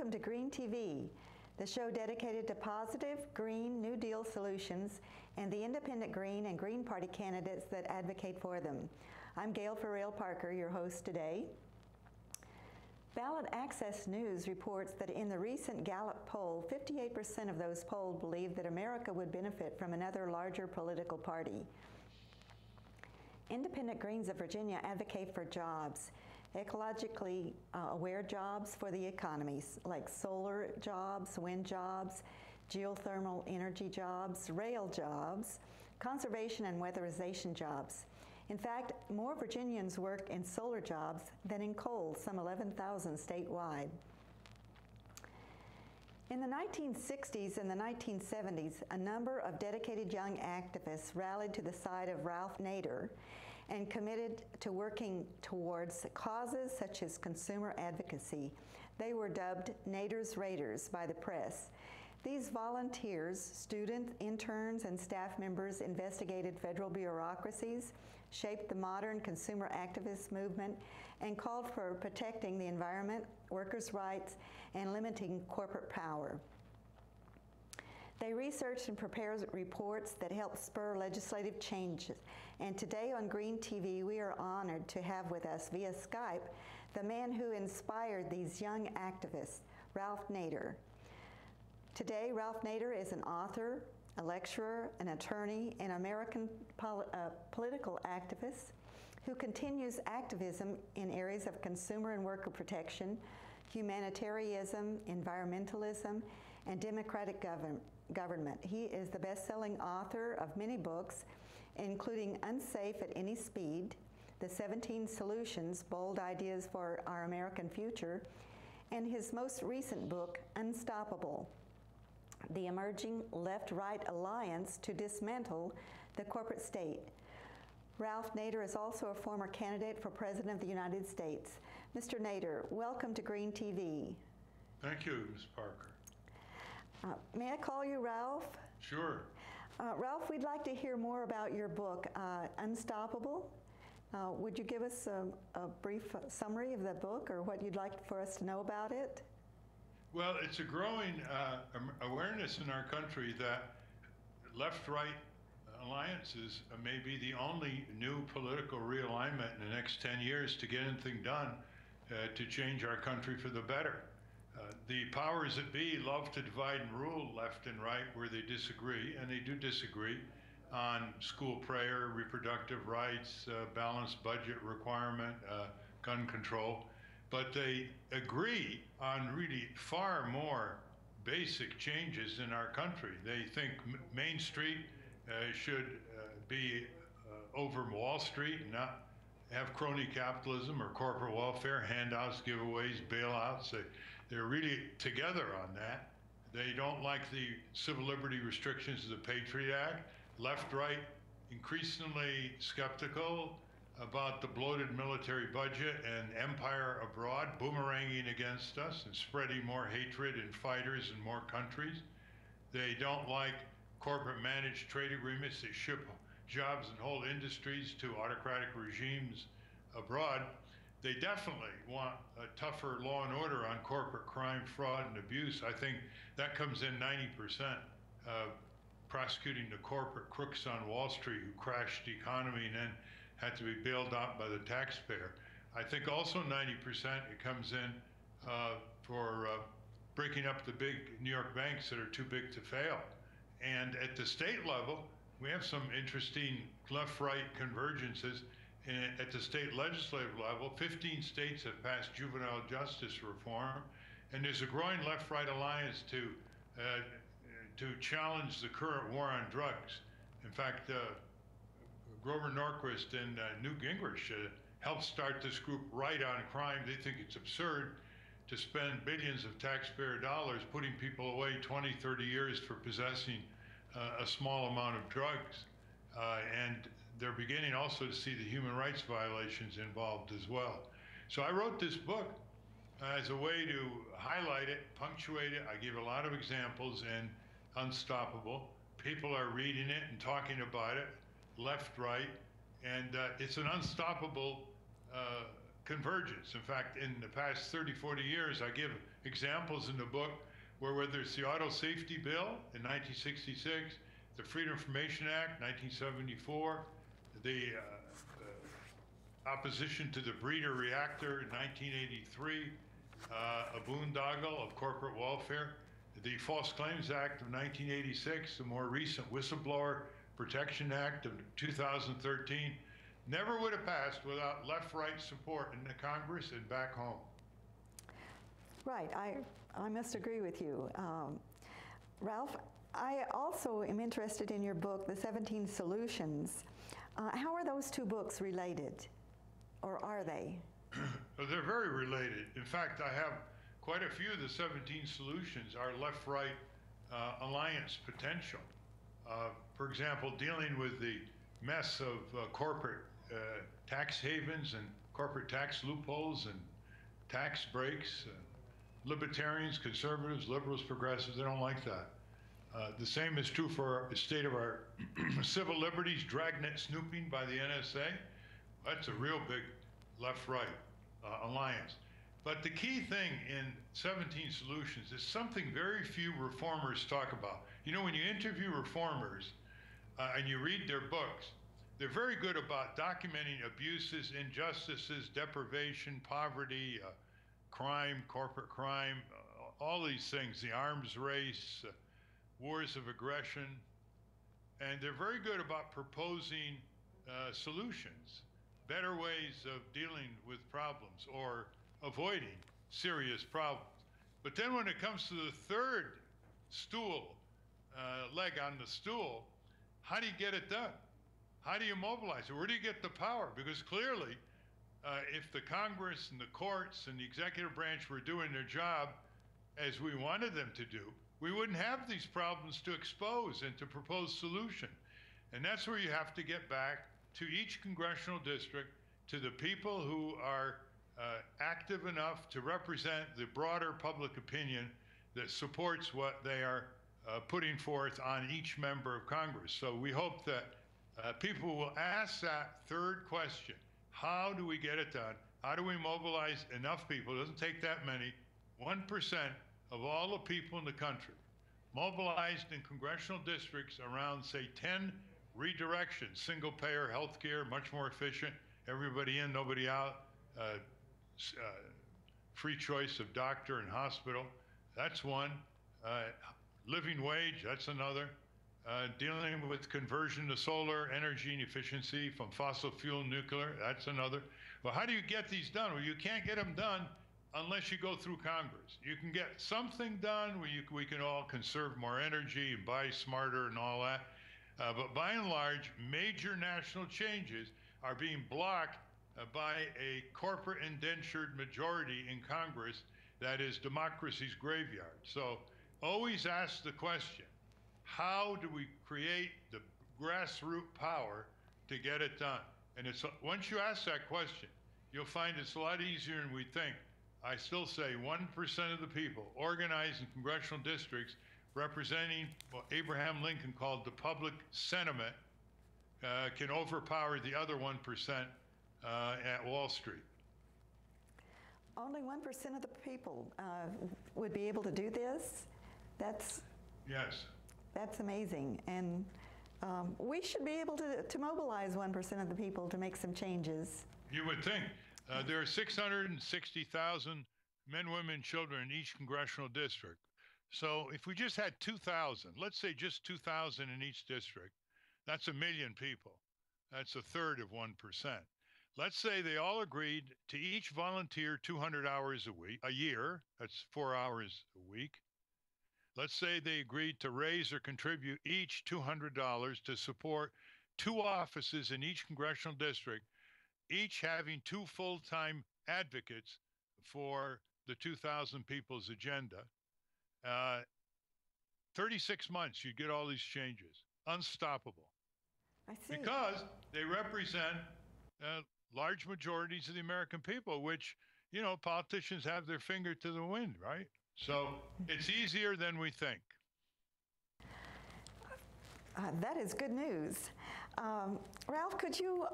welcome to Green TV, the show dedicated to positive, green, New Deal solutions and the independent Green and Green Party candidates that advocate for them. I'm Gail Parker, your host today. Ballot Access News reports that in the recent Gallup poll, 58% of those polled believe that America would benefit from another larger political party. Independent Greens of Virginia advocate for jobs, ecologically aware jobs for the economies, like solar jobs, wind jobs, geothermal energy jobs, rail jobs, conservation and weatherization jobs. In fact, more Virginians work in solar jobs than in coal, some 11,000 statewide. In the 1960s and the 1970s, a number of dedicated young activists rallied to the side of Ralph Nader and committed to working towards causes such as consumer advocacy. They were dubbed Nader's Raiders by the press. These volunteers, students, interns, and staff members investigated federal bureaucracies, shaped the modern consumer activist movement, and called for protecting the environment, workers' rights, and limiting corporate power. They researched and prepared reports that helped spur legislative changes. And today on Green TV, we are honored to have with us via Skype the man who inspired these young activists, Ralph Nader. Today, Ralph Nader is an author, a lecturer, an attorney, an American political activist who continues activism in areas of consumer and worker protection, humanitarianism, environmentalism, and democratic government. He is the best-selling author of many books, including Unsafe at Any Speed, The 17 Solutions, Bold Ideas for Our American Future, and his most recent book, Unstoppable, The Emerging Left-Right Alliance to Dismantle the Corporate State. Ralph Nader is also a former candidate for President of the United States. Mr. Nader, welcome to Green TV. Thank you, Ms. Parker. May I call you Ralph? Sure. Ralph, we'd like to hear more about your book, Unstoppable. Would you give us a brief summary of the book or what you'd like for us to know about it? Well, it's a growing awareness in our country that left-right alliances may be the only new political realignment in the next 10 years to get anything done to change our country for the better. The powers that be love to divide and rule left and right where they disagree, and they do disagree on school prayer, reproductive rights, balanced budget requirement, gun control. But they agree on really far more basic changes in our country. They think Main Street should be over Wall Street and not have crony capitalism or corporate welfare, handouts, giveaways, bailouts. They're really together on that. They don't like the civil liberty restrictions of the Patriot Act. Left, right, increasingly skeptical about the bloated military budget and empire abroad boomeranging against us and spreading more hatred and fighters in more countries. They don't like corporate managed trade agreements that ship jobs and whole industries to autocratic regimes abroad. They definitely want a tougher law and order on corporate crime, fraud, and abuse. I think that comes in 90%, prosecuting the corporate crooks on Wall Street who crashed the economy and then had to be bailed out by the taxpayer. I think also 90% it comes in for breaking up the big New York banks that are too big to fail. And at the state level, we have some interesting left-right convergences. At the state legislative level, 15 states have passed juvenile justice reform, and there's a growing left-right alliance to challenge the current war on drugs. In fact, Grover Norquist and Newt Gingrich helped start this group Right on Crime. They think it's absurd to spend billions of taxpayer dollars putting people away 20, 30 years for possessing a small amount of drugs. And they're beginning also to see the human rights violations involved as well. So I wrote this book as a way to highlight it, punctuate it. I give a lot of examples in Unstoppable. People are reading it and talking about it, left, right, and it's an unstoppable convergence. In fact, in the past 30, 40 years, I give examples in the book where whether it's the Auto Safety Bill in 1966, the Freedom of Information Act, 1974, the opposition to the breeder reactor in 1983, a boondoggle of corporate welfare, the False Claims Act of 1986, the more recent Whistleblower Protection Act of 2013, never would have passed without left-right support in the Congress and back home. Right, I must agree with you. Ralph, I also am interested in your book, The 17 Solutions. How are those two books related, or are they? They're very related. In fact, I have quite a few of the 17 solutions are left-right alliance potential. For example, dealing with the mess of corporate tax havens and corporate tax loopholes and tax breaks. Libertarians, conservatives, liberals, progressives, they don't like that. The same is true for the state of our civil liberties, dragnet snooping by the NSA. That's a real big left-right alliance. But the key thing in 17 Solutions is something very few reformers talk about. You know, when you interview reformers and you read their books, they're very good about documenting abuses, injustices, deprivation, poverty, crime, corporate crime, all these things, the arms race, wars of aggression. And they're very good about proposing solutions, better ways of dealing with problems or avoiding serious problems. But then when it comes to the third leg on the stool, how do you get it done? How do you mobilize it? Where do you get the power? Because clearly, if the Congress and the courts and the executive branch were doing their job as we wanted them to do, we wouldn't have these problems to expose and to propose solution. And that's where you have to get back to each congressional district, to the people who are active enough to represent the broader public opinion that supports what they are putting forth on each member of Congress. So we hope that people will ask that third question. How do we get it done? How do we mobilize enough people? It doesn't take that many. 1% of all the people in the country mobilized in congressional districts around, say, 10 redirections, single-payer healthcare, much more efficient, everybody in, nobody out, free choice of doctor and hospital. That's one. Living wage, that's another. Dealing with conversion to solar energy and efficiency from fossil fuel nuclear, that's another. Well, how do you get these done? Well, you can't get them done unless you go through Congress. You can get something done where we can all conserve more energy and buy smarter and all that. But by and large, major national changes are being blocked by a corporate indentured majority in Congress that is democracy's graveyard. So always ask the question, how do we create the grassroots power to get it done? And it's once you ask that question, you'll find it's a lot easier than we think. I still say 1% of the people organized in congressional districts representing what Abraham Lincoln called the public sentiment can overpower the other 1% at Wall Street. Only 1% of the people would be able to do this? Yes. That's amazing. And we should be able to mobilize 1% of the people to make some changes. You would think. There are 660,000 men, women, children in each congressional district. So if we just had 2,000, let's say just 2,000 in each district, that's 1 million people. That's a third of 1%. Let's say they all agreed to each volunteer 200 hours a year. That's 4 hours a week. Let's say they agreed to raise or contribute each $200 to support 2 offices in each congressional district, each having 2 full-time advocates for the 2,000 people's agenda. 36 months, you'd get all these changes. Unstoppable. I see. Because they represent large majorities of the American people, which, you know, politicians have their finger to the wind, right? So it's easier than we think. That is good news. Ralph, could you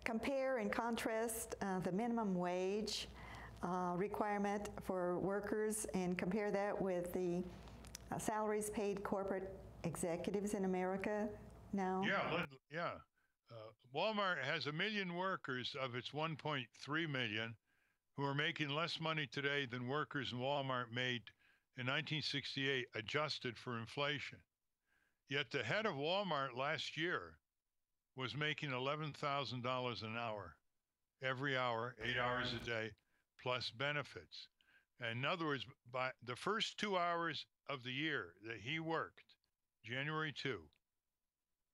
compare and contrast the minimum wage requirement for workers and compare that with the salaries paid corporate executives in America now? Yeah. Walmart has 1 million workers of its 1.3 million who are making less money today than workers in Walmart made in 1968, adjusted for inflation. Yet the head of Walmart last year was making $11,000 an hour, every hour, 8 hours a day, plus benefits. And in other words, by the first 2 hours of the year that he worked, January 2,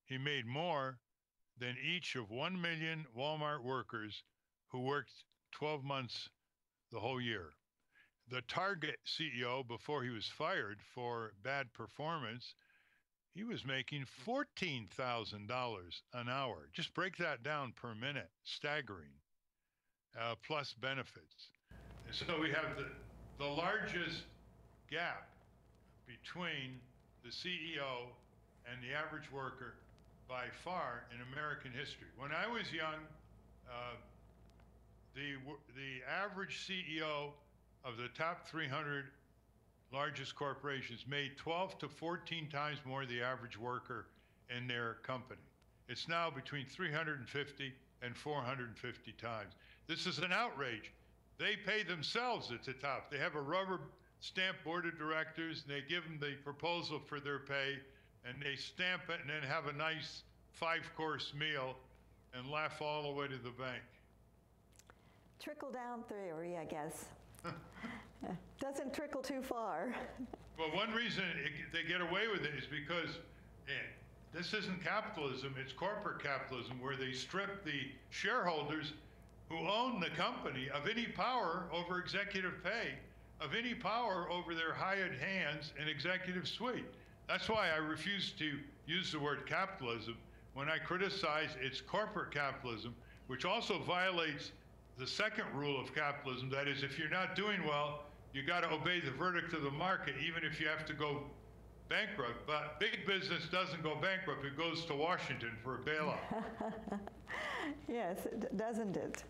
he made more than each of 1 million Walmart workers who worked 12 months the whole year. The Target CEO, before he was fired for bad performance, he was making $14,000 an hour. Just break that down per minute, staggering, plus benefits. And so we have the largest gap between the CEO and the average worker by far in American history. When I was young, the average CEO of the top 300 largest corporations made 12 to 14 times more the average worker in their company. It's now between 350 and 450 times. This is an outrage. They pay themselves at the top. They have a rubber stamp board of directors, and they give them the proposal for their pay, and they stamp it and then have a nice 5-course meal and laugh all the way to the bank. Trickle down theory, I guess. Doesn't trickle too far. Well, one reason they get away with it is because this isn't capitalism, it's corporate capitalism, where they strip the shareholders who own the company of any power over executive pay, of any power over their hired hands and executive suite. That's why I refuse to use the word capitalism when I criticize its corporate capitalism, which also violates the second rule of capitalism. That is, if you're not doing well, you got to obey the verdict of the market, even if you have to go bankrupt. But big business doesn't go bankrupt. It goes to Washington for a bailout. Yes, doesn't it?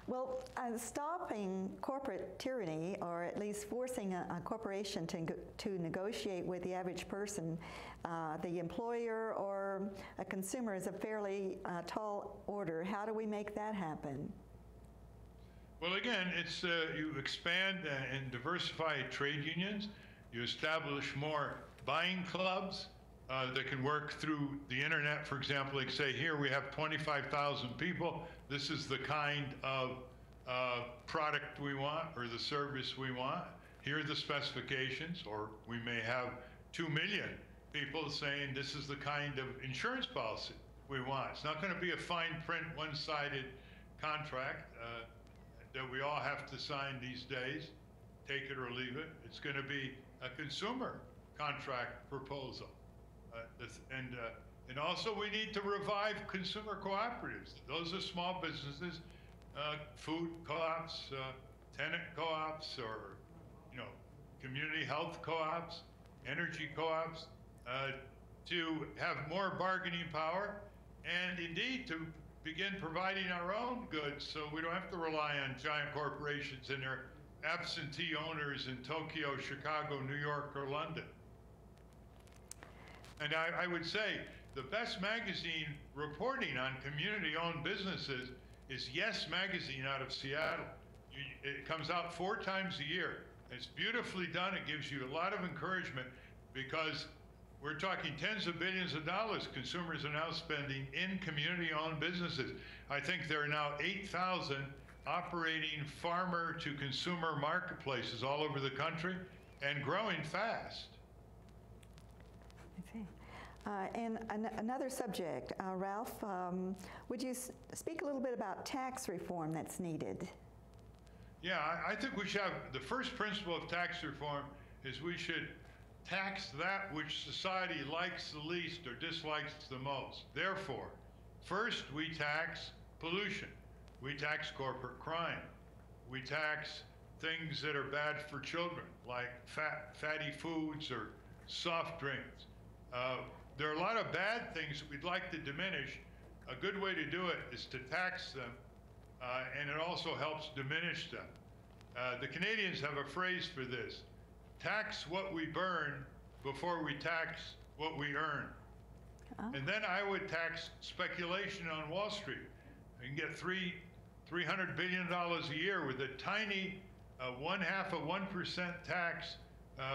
Well, stopping corporate tyranny, or at least forcing a corporation to negotiate with the average person, the employer or a consumer, is a fairly tall order. How do we make that happen? Well, again, it's you expand and diversify trade unions. You establish more buying clubs that can work through the internet. For example, like say here we have 25,000 people. This is the kind of product we want or the service we want. Here are the specifications. Or we may have 2 million people saying this is the kind of insurance policy we want. It's not going to be a fine print, one-sided contract that we all have to sign these days, take it or leave it. It's going to be a consumer contract proposal. And also we need to revive consumer cooperatives. Those are small businesses, food co-ops, tenant co-ops, or community health co-ops, energy co-ops, to have more bargaining power, and indeed to begin providing our own goods so we don't have to rely on giant corporations and their absentee owners in Tokyo, Chicago, New York, or London. And I would say the best magazine reporting on community-owned businesses is Yes Magazine out of Seattle. It comes out 4 times a year. It's beautifully done. It gives you a lot of encouragement because we're talking tens of billions of dollars consumers are now spending in community-owned businesses. I think there are now 8,000 operating farmer-to-consumer marketplaces all over the country and growing fast. I see. And another subject, Ralph, would you speak a little bit about tax reform that's needed? Yeah, I think we should have, the first principle of tax reform is we should tax that which society likes the least or dislikes the most. Therefore, first we tax pollution. We tax corporate crime. We tax things that are bad for children, like fatty foods or soft drinks. There are a lot of bad things that we'd like to diminish, a good way to do it is to tax them, and it also helps diminish them. The Canadians have a phrase for this: tax what we burn before we tax what we earn. Oh. And then I would tax speculation on Wall Street. You can get $300 billion a year with a tiny 0.5% tax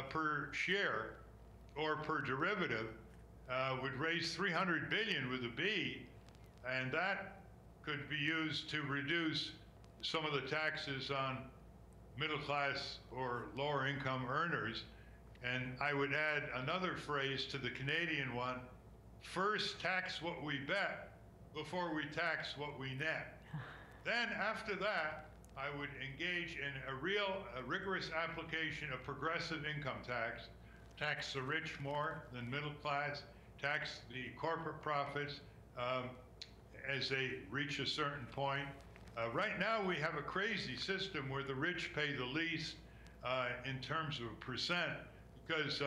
per share or per derivative. Would raise 300 billion with a B, and that could be used to reduce some of the taxes on middle class or lower income earners. And I would add another phrase to the Canadian one: first tax what we bet before we tax what we net. Then after that, I would engage in a rigorous application of progressive income tax the rich more than middle class, tax the corporate profits as they reach a certain point. Right now we have a crazy system where the rich pay the least in terms of percent, because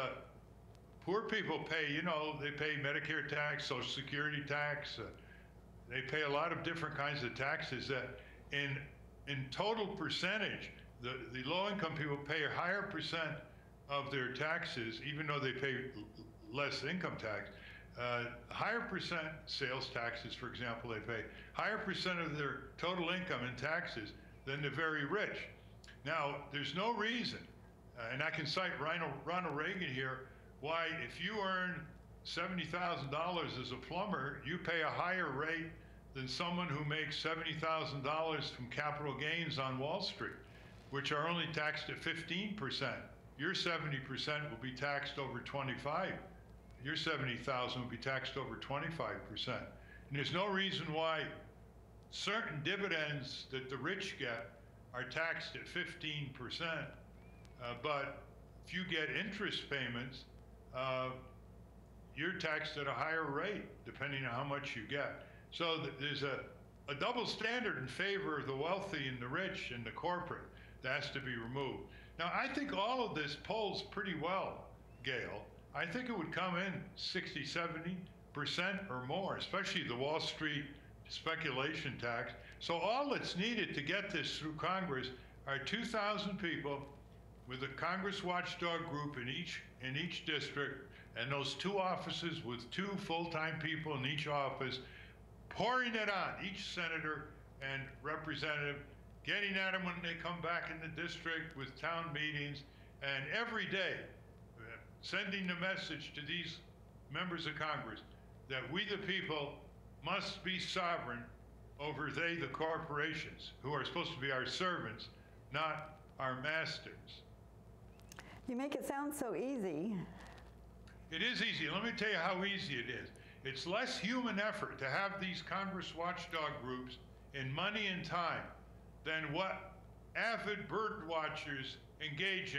poor people pay, they pay Medicare tax, Social Security tax, they pay a lot of different kinds of taxes that in total percentage, the low-income people pay a higher percent of their taxes, even though they pay less income tax. Higher percent sales taxes, for example, they pay higher percent of their total income in taxes than the very rich. Now, there's no reason, and I can cite Ronald Reagan here, why if you earn $70,000 as a plumber, you pay a higher rate than someone who makes $70,000 from capital gains on Wall Street, which are only taxed at 15%. Your 70% will be taxed over 25. Your 70,000 will be taxed over 25%. And there's no reason why certain dividends that the rich get are taxed at 15%, but if you get interest payments, you're taxed at a higher rate depending on how much you get. So there's a double standard in favor of the wealthy and the rich and the corporate that has to be removed. Now, I think all of this polls pretty well, Gail. I think it would come in 60, 70% or more, especially the Wall Street speculation tax. So all that's needed to get this through Congress are 2,000 people with a Congress watchdog group in each district, and those 2 offices with 2 full-time people in each office, pouring it on each senator and representative, getting at them when they come back in the district with town meetings, and every day sending the message to these members of Congress that we the people must be sovereign over they the corporations, who are supposed to be our servants, not our masters. You make it sound so easy. It is easy. Let me tell you how easy it is. It's less human effort to have these Congress watchdog groups in money and time than what avid bird watchers engage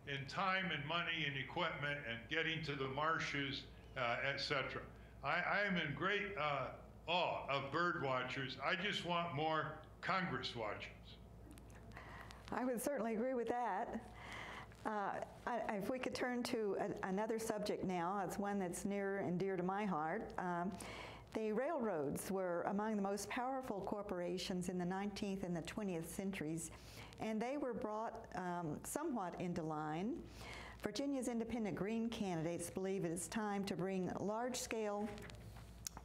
in time and money and equipment and getting to the marshes, etc. I am in great awe of bird watchers. I just want more Congress watchers. I would certainly agree with that. If we could turn to another subject now, it's one that's near and dear to my heart. The railroads were among the most powerful corporations in the 19th and the 20th centuries, and they were brought somewhat into line. Virginia's independent Green candidates believe it is time to bring large-scale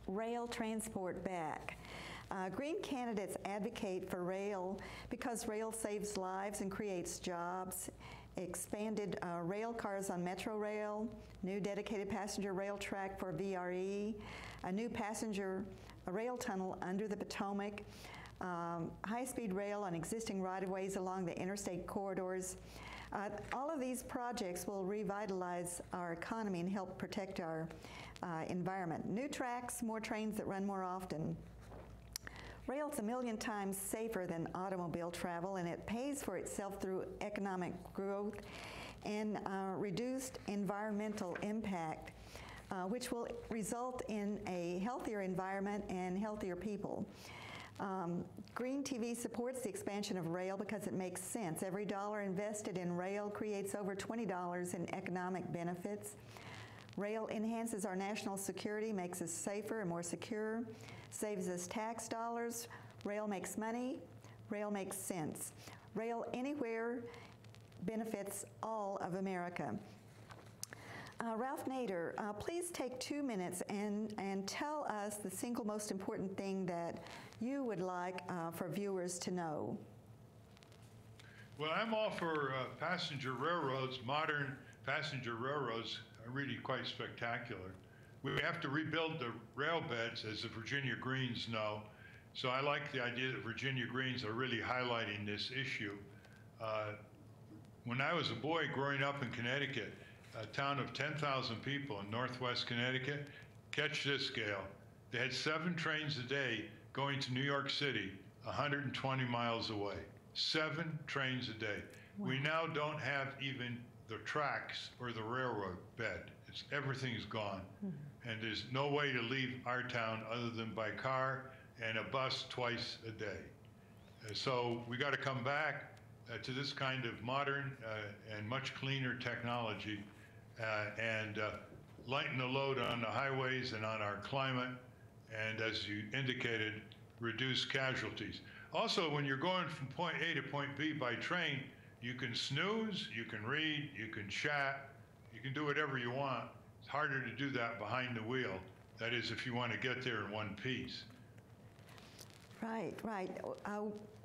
rail transport back. Green candidates advocate for rail because rail saves lives and creates jobs, expanded rail cars on Metro Rail, new dedicated passenger rail track for VRE, a new passenger rail tunnel under the Potomac, high-speed rail on existing right-of-ways along the interstate corridors. All of these projects will revitalize our economy and help protect our environment. New tracks, more trains that run more often. Rail's a million times safer than automobile travel, and it pays for itself through economic growth and reduced environmental impact, which will result in a healthier environment and healthier people. Green TV supports the expansion of rail because it makes sense. Every dollar invested in rail creates over $20 in economic benefits. Rail enhances our national security, makes us safer and more secure, saves us tax dollars, rail makes money, rail makes sense. Rail anywhere benefits all of America. Ralph Nader, please take 2 minutes and tell us the single most important thing that you would like for viewers to know. Well, I'm all for passenger railroads. Modern passenger railroads are really quite spectacular. We have to rebuild the rail beds, as the Virginia Greens know. So I like the idea that Virginia Greens are really highlighting this issue. When I was a boy growing up in Connecticut, a town of 10,000 people in northwest Connecticut, catch this, Gail, they had 7 trains a day going to New York City, 120 miles away. 7 trains a day. Wow. We now don't have even the tracks or the railroad bed. Everything's gone. Mm-hmm. And there's no way to leave our town other than by car and a bus twice a day. So we got to come back to this kind of modern and much cleaner technology and lighten the load on the highways and on our climate, and as you indicated, reduce casualties. Also, when you're going from point A to point B by train, you can snooze, you can read, you can chat, you can do whatever you want. It's harder to do that behind the wheel. That is, if you want to get there in one piece. Right, right.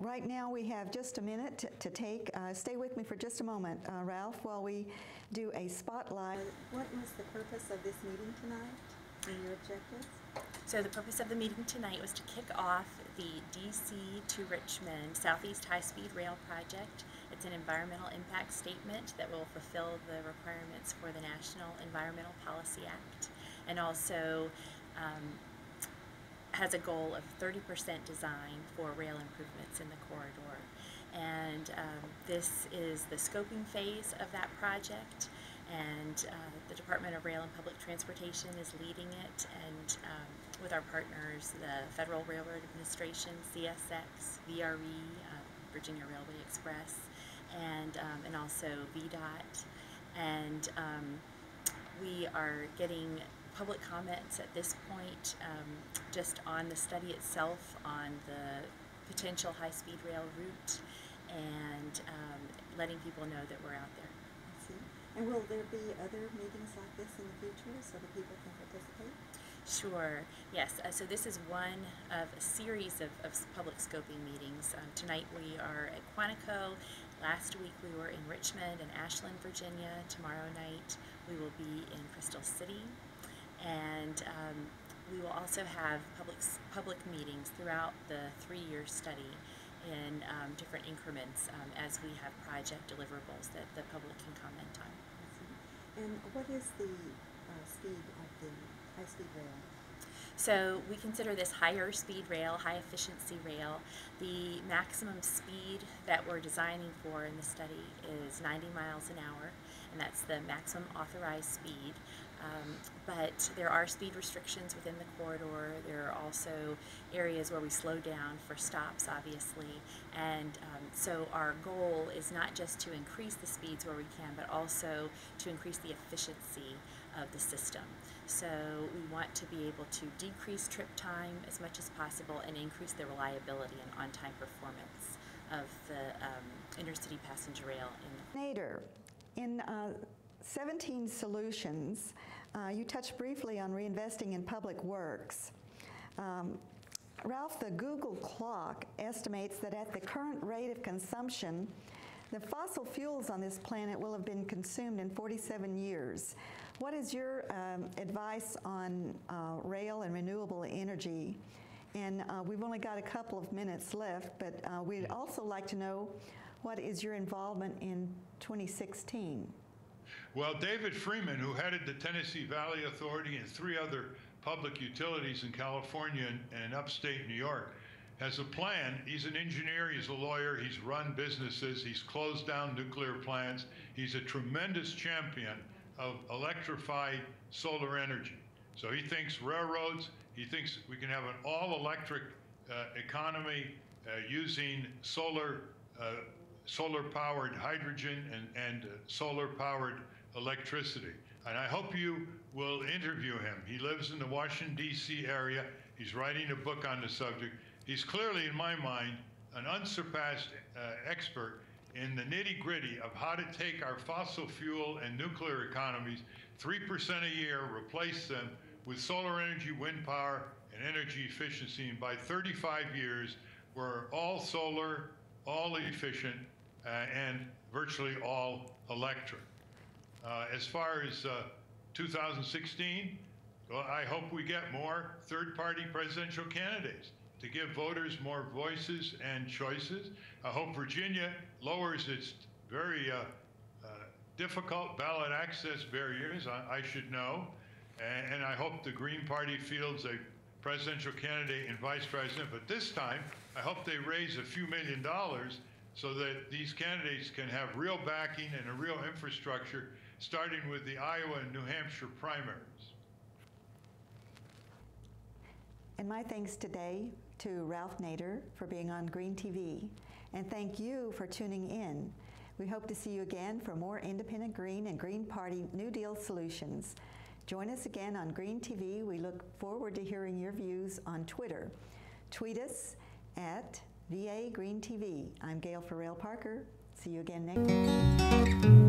Right now we have just a minute to take. Stay with me for just a moment, Ralph, while we do a spotlight. What was the purpose of this meeting tonight and your objectives? So the purpose of the meeting tonight was to kick off the DC to Richmond Southeast High-Speed Rail Project. It's an environmental impact statement that will fulfill the requirements for the National Environmental Policy Act, and also has a goal of 30% design for rail improvements in the corridor. And this is the scoping phase of that project, and the Department of Rail and Public Transportation is leading it, and with our partners, the Federal Railroad Administration, CSX, VRE, Virginia Railway Express, and also VDOT. And we are getting public comments at this point just on the study itself, on the potential high-speed rail route, and letting people know that we're out there. I see. And will there be other meetings like this in the future so that people can participate? Sure, yes. So this is one of a series of public scoping meetings. Tonight we are at Quantico. Last week we were in Richmond and Ashland, Virginia. Tomorrow night we will be in Crystal City. And we will also have public meetings throughout the 3-year study in different increments as we have project deliverables that the public can comment on. And what is the speed of the high-speed rail? So we consider this higher speed rail, high efficiency rail. The maximum speed that we're designing for in the study is 90 miles an hour, and that's the maximum authorized speed. But there are speed restrictions within the corridor. There are also areas where we slow down for stops, obviously. And so our goal is not just to increase the speeds where we can, but also to increase the efficiency of the system. So we want to be able to decrease trip time as much as possible and increase the reliability and on-time performance of the intercity passenger rail. Nader, in 17 solutions, you touched briefly on reinvesting in public works. Ralph, the Google clock estimates that at the current rate of consumption, the fossil fuels on this planet will have been consumed in 47 years. What is your advice on rail and renewable energy? And we've only got a couple of minutes left, but we'd also like to know what is your involvement in 2016? Well, David Freeman, who headed the Tennessee Valley Authority and 3 other public utilities in California and upstate New York, has a plan. He's an engineer, he's a lawyer, he's run businesses, he's closed down nuclear plants. He's a tremendous champion of electrified solar energy. So he thinks railroads, he thinks we can have an all-electric economy using solar-powered hydrogen and solar-powered electricity. And I hope you will interview him. He lives in the Washington, D.C. area. He's writing a book on the subject. He's clearly, in my mind, an unsurpassed expert in the nitty-gritty of how to take our fossil fuel and nuclear economies 3% a year, replace them with solar energy, wind power, and energy efficiency. And by 35 years, we're all solar, all efficient, and virtually all electric. As far as 2016, well, I hope we get more third-party presidential candidates to give voters more voices and choices. I hope Virginia lowers its very difficult ballot access barriers, I should know. And I hope the Green Party fields a presidential candidate and vice president. But this time, I hope they raise a few $1 million so that these candidates can have real backing and a real infrastructure, starting with the Iowa and New Hampshire primaries. And my thanks today to Ralph Nader for being on Green TV. And thank you for tuning in. We hope to see you again for more independent Green and Green Party New Deal solutions. Join us again on Green TV. We look forward to hearing your views on Twitter. Tweet us at VA Green TV. I'm Gail Farrell Parker. See you again next time.